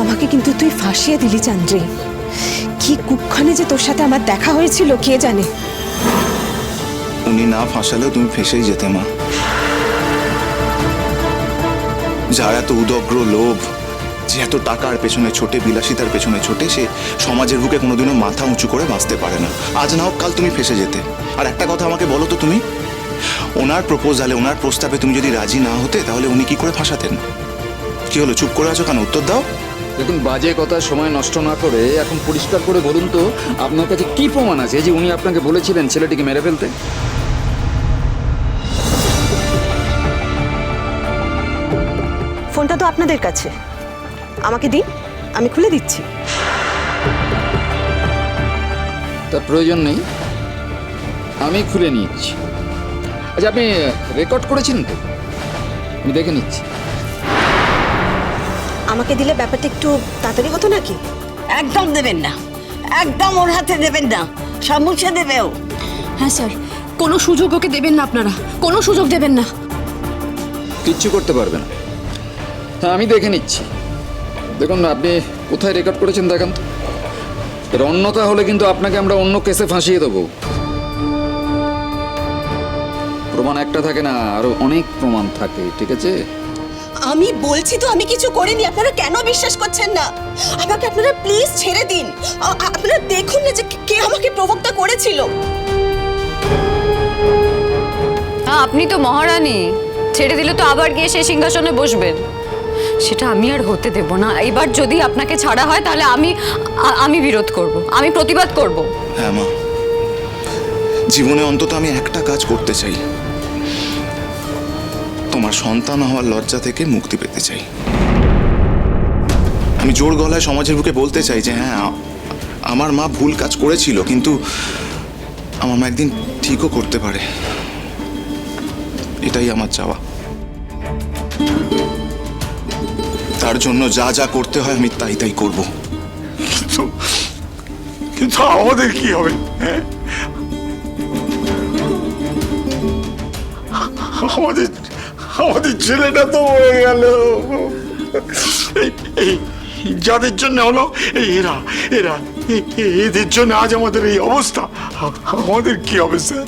আমাকে কিন্তু তুই ফাঁসিয়ে দিলি চান্দ্রি। কি কুক্ষণে যে তোর সাথে আমার দেখা হয়েছিল কে জানে। উনি না ফাঁসালেও তুমি ফেঁসেই যেতে মা। যার এত উদগ্র লোভ, যে এত টাকার পেছনে ছোটে, বিলাসিতার পেছনে ছোটে, সে সমাজের বুকে কোনোদিনও মাথা উঁচু করে বাঁচতে পারে না। আজ না হোক কাল তুমি ফেঁসে যেতে। আর একটা কথা আমাকে বলো তো, তুমি ওনার প্রপোজালে, ওনার প্রস্তাবে তুমি যদি রাজি না হতে, তাহলে উনি কি করে ফাঁসাতেন? কি হলো, চুপ করে আছো কেন? উত্তর দাও। দেখুন, বাজে কথা সময় নষ্ট না করে এখন পরিষ্কার করে বলুন তো, আপনার কাছে কি প্রমাণ আছে যে উনি আপনাকে বলেছিলেন ছেলেটিকে মেরে ফেলতে? ফোনটা তো আপনাদের কাছে, আমাকে দিন, আমি খুলে দিচ্ছি। তার প্রয়োজন নেই, আমি খুলে নিচ্ছি। আচ্ছা, আপনি রেকর্ড করেছিলেন তো? আমি দেখে নিচ্ছি। আমাকে দিলে ব্যাপারটা একটু তাড়াতাড়ি হতো নাকি? একদম দেবেন না, একদম ওর হাতে দেবেন না, সব মুছে দেবে ও। হ্যাঁ স্যার, কোনো সুযোগ ওকে দেবেন না, আপনারা কোনো সুযোগ দেবেন না। কিচ্ছু করতে পারবে না। হ্যাঁ, আমি দেখে নিচ্ছি। দেখুন, আপনি কোথায় রেকর্ড করেছেন দেখান তো। এর অন্যতা হলে কিন্তু আপনাকে আমরা অন্য কেসে ফাঁসিয়ে দেবো। প্রমাণ একটা থাকে না, আরো অনেক প্রমাণ থাকে, ঠিক আছে? আমি বলছি তো আমি কিছু করিনি, আপনারা কেন বিশ্বাস করছেন না? আমাকে আপনারা প্লিজ ছেড়ে দিন। আপনারা দেখুন না যে কে আমাকে প্রভোগটা করেছিল। আপনি তো মহারানী, ছেড়ে দিলে তো আবার গিয়ে সেই সিংহাসনে বসবেন। সেটা আমি আর হতে দেব না। এবার যদি আপনাকে ছাড়া হয় তাহলে আমি বিরোধ করব, আমি প্রতিবাদ করব। হ্যাঁ মা, জীবনে অন্তত আমি একটা কাজ করতে চাই, তোমার সন্তান হওয়ার লজ্জা থেকে মুক্তি পেতে চাই। আমি জোর গলায় সমাজের বুকে বলতে চাই যে হ্যাঁ, আমার মা ভুল কাজ করেছিল, কিন্তু আমার মা একদিন ঠিকও করতে পারে। এটাই আমার চাওয়া। তার জন্য যা যা করতে হয় আমি তাই তাই করব। কিন্তু আমাদের কি হবে? হ্যাঁ, আমাদের আমাদের ছেলেটা তো মরে গেল। এই যাদের জন্য হলো, এরা এরা এদের জন্য আজ আমাদের এই অবস্থা। আমাদের কি হবে স্যার?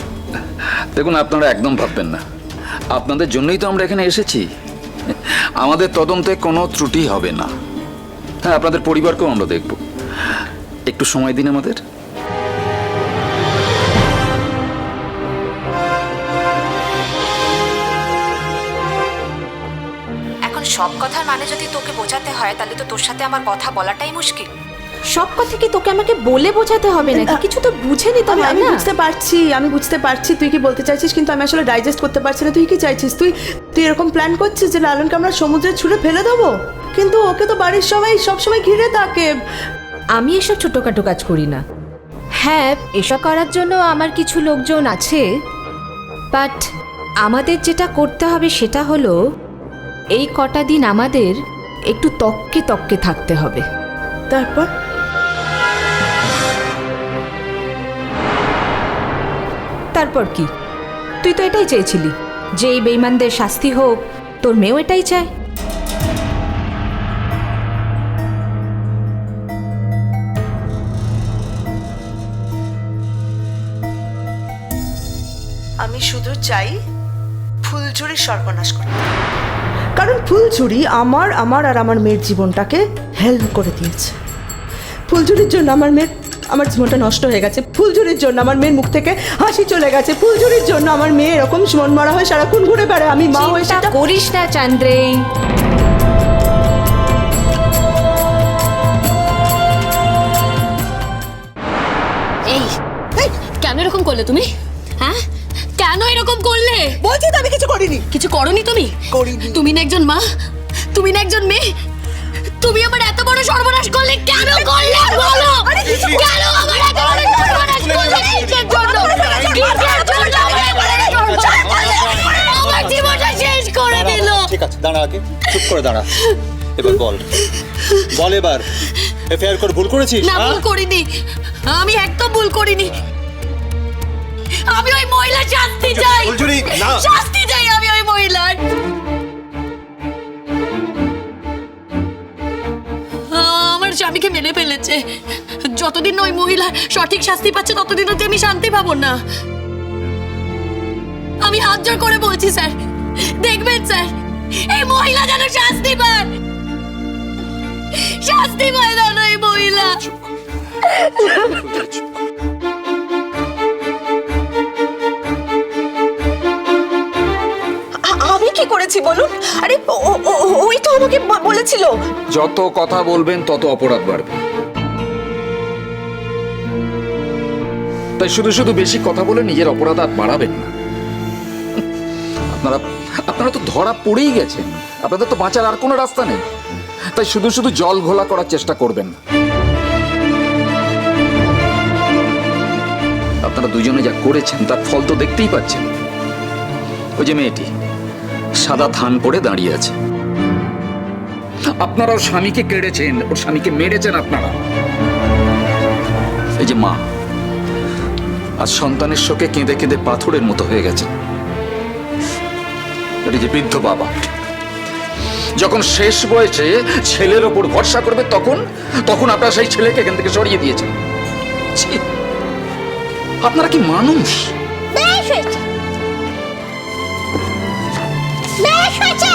দেখুন, আপনারা একদম ভাববেন না, আপনাদের জন্যই তো আমরা এখানে এসেছি। আমাদের তদন্তে কোনো ত্রুটি হবে না। হ্যাঁ, আপনাদের পরিবারকেও আমরা দেখব। একটু সময় দিন আমাদের। এখন সব কথার মানে যদি তোকে বোঝাতে হয়, তাহলে তো তোর সাথে আমার কথা বলাটাই মুশকিল। সব কথা কি তোকে আমাকে বলে বোঝাতে হবে নাকি? কিছু তো বুঝে নিতে হবে। আমি বুঝতে পারছি তুই কি বলতে চাইছিস, কিন্তু আমি আসলে ডাইজেস্ট করতে পারছি না। তুই কি চাইছিস? তুই এরকম প্ল্যান করছিস যে লালনকে আমরা সমুদ্রে ছুঁড়ে ফেলে দেবো? কিন্তু ওকে তো বাড়ির সবাই সবসময় ঘিরে থাকে। আমি এসব ছোটখাটো কাজ করি না। হ্যাঁ, এসব করার জন্য আমার কিছু লোকজন আছে, বাট আমাদের যেটা করতে হবে সেটা হলো এই কটা দিন আমাদের একটু তককে তককে থাকতে হবে। তারপর কি? তুই তো এটাই চেয়েছিলি যে এই বেঈমানদের শাস্তি হোক, তোর মেয়েও এটাই চায়। আমি শুধু চাই ফুলঝুরির সর্বনাশ করতে, কারণ ফুলঝুরি আমার আর আমার মেয়ের জীবনটাকে হেল্প করে দিয়েছে। ফুলঝুরির জন্য আমার জীবনটা নষ্ট হয়ে গেছে। ফুলঝুরির জন্য আমার মেয়ের মুখ থেকে হাসি চলে গেছে। ফুলঝুরির জন্য আমার মেয়ে এরকম মন মারা হয়ে সারাক্ষণ ঘুরে বেড়ায়। আমি মা হয়ে সেটা করিস না চান্দ্রেই। এই কেন এরকম করলে তুমি? হ্যাঁ, কেন এরকম করলে? বলছি তো আমি কিছু করিনি। কিছু করনি তুমি? করিনি। তুমি না একজন মা, তুমি না একজন মেয়ে, তুমি আমার এত বড় সর্বনাশ করলে কেন করলে বলো? কেন আমার এত বড় সর্বনাশ করলে? কিসের জন্য? কিসের জন্য আমার জীবনটা শেষ করে দিল? ঠিক আছে, দাঁড়া, আগে চুপ করে দাঁড়া। এবার বল এবার এফআইআর করে ভুল করেছিস? না, ভুল করিনি, আমি একদম ভুল করিনি। আমি ওই মহিলার শাস্তি চাই, শাস্তি চাই আমি ওই মহিলার। আমার স্বামীকে মেরে ফেলেছে। যতদিন না ওই মহিলা সঠিক শাস্তি পাচ্ছে ততদিন অবধি আমি শান্তি পাবো না। আমি হাত জোড় করে বলছি স্যার, দেখবেন স্যার, এই মহিলা যেন শাস্তি পায়, শাস্তি পায় যেন এই মহিলা। আমি কি করেছি বলুন? আরে ওই তো আমাকে বলেছিল। যত কথা বলবেন তত অপরাধ বাড়বে। তাই শুধু শুধু বেশি কথা বলে নিজের অপরাধ আর বাড়াবেন না। আপনারা তো ধরা পড়েই গেছেন, আপনাদের তো বাঁচার আর কোনো রাস্তা নেই। তাই শুধু শুধু জল ঘোলা করার চেষ্টা করবেন না। আপনারা দুজনে যা করেছেন তার ফল তো দেখতেই পাচ্ছেন। ওই যে মেয়েটি সাদা থান পরে দাঁড়িয়ে আছে, আপনারা ওর স্বামীকে কেড়েছেন, ওর স্বামীকে মেরেছেন আপনারা। এই যে মা আজ সন্তানের শোকে কেঁদে কেঁদে পাথরের মতো হয়ে গেছে। এই যে বৃদ্ধ বাবা যখন শেষ বয়সে ছেলের ওপর ভরসা করবে তখন আপনারা সেই ছেলেকে এখান থেকে সরিয়ে দিয়েছেন। ছি, আপনারা কি মানুষ? বেশ হয়েছে, বেশ হয়েছে,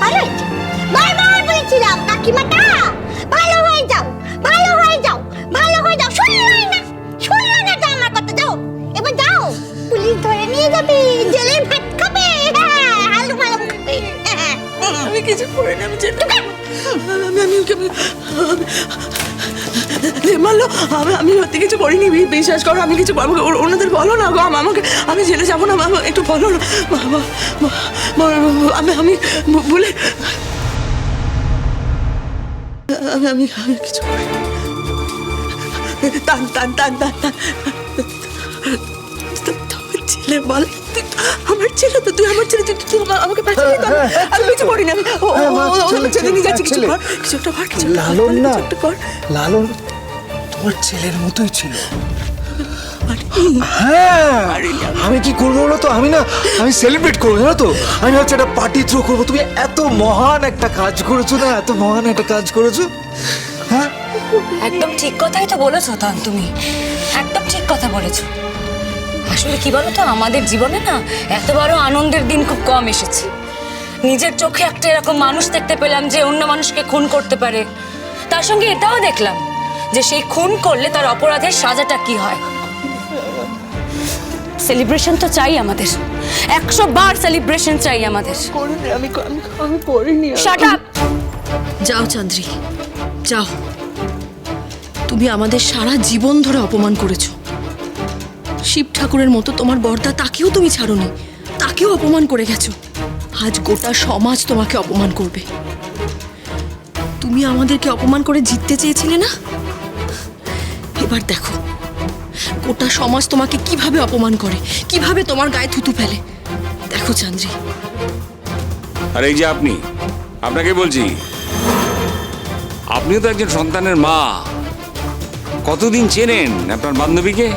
ভালো হয়েছে। বারবার বলেছিলাম কাকিমাটা, ভালো হয়ে যাও, ভালো হয়ে যাও, ভালো হয়ে যাও। শুনলো না তো আমার কথা। যাও এবার যাও, পুলিশ ধরে নিয়ে যাবে, জেলে ভাত খাবে, আলু মালু খাবে। আমি কিছু করে না, আমি আমি সত্যি কিছু করিনি, বিশ্বাস করো। আমি কিছু ওনাদের বলো না গো, আমাকে, আমি জেলে যাবো না, একটু বলো না। আমি বলে আমি কিছু করিনি। ছেলে বল, আমার ছেলে তো, তুই আমার ছেলে, তুই আমাকে বাঁচাবি তো? আমি কিছু করিনি, আমি ছেলে নিয়ে যাচ্ছি। কিছু একটা কর, কিছু লালন না, একটা কর। লালন তোমার ছেলের মতোই ছিল। হ্যাঁ, আমি কি করবো বলো তো? আমি সেলিব্রেট করবো, জানো তো? আমি হচ্ছে একটা পার্টি থ্রো করবো। তুমি এত মহান একটা কাজ করেছো না, এত মহান একটা কাজ করেছো। হ্যাঁ, একদম ঠিক কথাই তো বলেছো তান, তুমি একদম ঠিক কথা বলেছো। আসলে কি বলো তো, আমাদের জীবনে না এত বড় আনন্দের দিন খুব কম এসেছে। নিজের চোখে একটা এরকম মানুষ দেখতে পেলাম যে অন্য মানুষকে খুন করতে পারে, তার সঙ্গে এটাও দেখলাম যে সেই খুন করলে তার অপরাধের সাজাটা কি হয়। সেলিব্রেশন তো চাই আমাদের, 100 বার সেলিব্রেশন চাই আমাদের। আমি করিনি। Shut up! যাও চান্দ্রি, যাও। তুমি আমাদের সারা জীবন ধরে অপমান করেছো। শিব ঠাকুরের মতো তোমার বর্দা, তাকেও তুমি ছাড়োনি, তাকেও অপমান করে গেছো। আজ গোটা সমাজ তোমাকে অপমান করবে। তুমি আমাদেরকে অপমান করে জিততে চেয়েছিলে না? এবার দেখো গোটা সমাজ তোমাকে কিভাবে অপমান করে, কিভাবে তোমার গায়ে থুতু ফেলে। দেখো চান্দ্রি। আর এই যে আপনাকে বলছি, আপনিও তো একজন সন্তানের মা। কতদিন চেনেন আপনার বান্ধবীকে?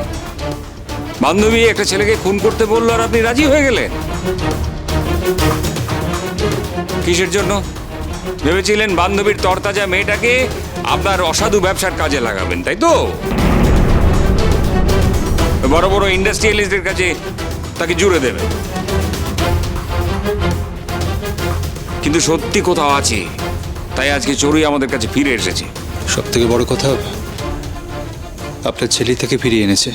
বান্ধবী একটা ছেলেকে খুন করতে বললো আর আপনি রাজি হয়ে গেলেন। কিসের জন্য? ভেবেছিলেন বান্ধবীর তরতাজা মেয়েটাকে আপনার অসাধু ব্যবসার কাজে লাগাবেন, তাই তো? বড় বড় ইন্ডাস্ট্রিয়ালিস্টদের কাছে তাকে জুড়ে দেবেন। কিন্তু সত্যি কোথাও আছে, তাই আজকে চোরই আমাদের কাছে ফিরে এসেছে। সব থেকে বড় কথা, আপনার ছেলে থেকে ফিরিয়ে এনেছে।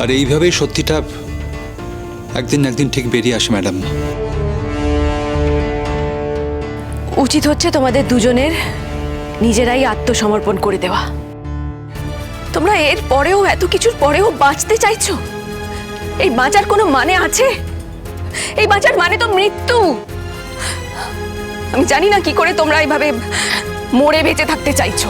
আর এইভাবেই সত্যিটা একদিন না একদিন ঠিক বেরিয়ে আসে ম্যাডাম। উচিত হচ্ছে তোমাদের দুজনের নিজেরাই আত্মসমর্পণ করে দেওয়া। তোমরা এর পরেও, এত কিছুর পরেও বাঁচতে চাইছো? এই বাঁচার কোনো মানে আছে? এই বাঁচার মানে তো মৃত্যু। আমি জানি না কি করে তোমরা এইভাবে মরে বেঁচে থাকতে চাইছো।